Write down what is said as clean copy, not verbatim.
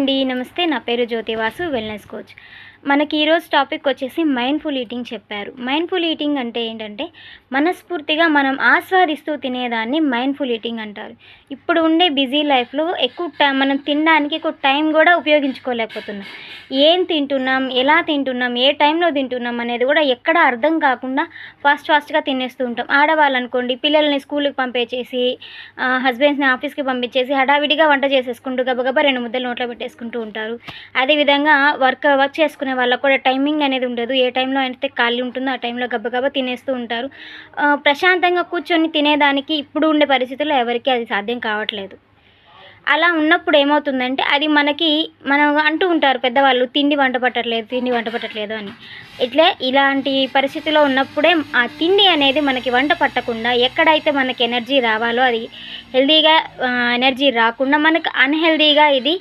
అండి. నమస్తే. నా పేరు జ్యోతి వాసు, వెల్‌నెస్ కోచ్. మనకి ఈరోజు టాపిక్ వచ్చేసి మైండ్‌ఫుల్ ఈటింగ్ చెప్పారు. మైండ్‌ఫుల్ ఈటింగ్ అంటే ఏంటంటే, మనస్ఫూర్తిగా మనం ఆస్వాదిస్తూ తినేదాన్ని మైండ్‌ఫుల్ ఈటింగ్ అంటారు. ఇప్పుడు ఉండే బిజీ లైఫ్‌లో ఎక్కువ మనం తినడానికి ఎక్కువ టైం గూడా ఉపయోగించుకోలేకపోతున్నాం. ఏం తింటున్నాం, ఎలా తింటున్నాం, ఏ టైంలో తింటున్నాం అనేది గూడా ఎక్కడ అర్థం కాకుండా ఫాస్ట్‌గా తినేస్తూ ఉంటాం. ఆడవాళ్ళనుకోండి, పిల్లల్ని స్కూలుకి పంపించేసి, హస్బెండ్స్‌ని ఆఫీస్‌కి పంపించేసి హడావిడిగా వంట చేసేసుకుంటూ గబగబా 2 ముద్దలు నోట్లో పెట్టేసుకుంటూ ఉంటారు. అదేవిధంగా వర్క్ చేసుకునే వాళ్ళకి కూడా టైమింగ్ అనేది ఉండదు. ఏ టైంలో అయితే ఖాళీ ఉంటుందో ఆ టైంలో గబగబా తినేస్తూ ఉంటారు. ప్రశాంతంగా కూర్చొని తినేదానికి ఇప్పుడు ఉండే పరిస్థితుల్లో ఎవరికీ అది సాధ్యం కావట్లేదు. అలా ఉన్నప్పుడు ఏమవుతుందంటే, అది మనం అంటూ ఉంటారు పెద్దవాళ్ళు, తిండి వంట పట్టట్లేదు అని. ఇలాంటి పరిస్థితిలో ఉన్నప్పుడే ఆ తిండి అనేది మనకి వంట పట్టకుండా ఎక్కడైతే మనకి ఎనర్జీ రావాలో అది హెల్తీగా ఎనర్జీ రాకుండా మనకు అన్‌హెల్తీగా ఇది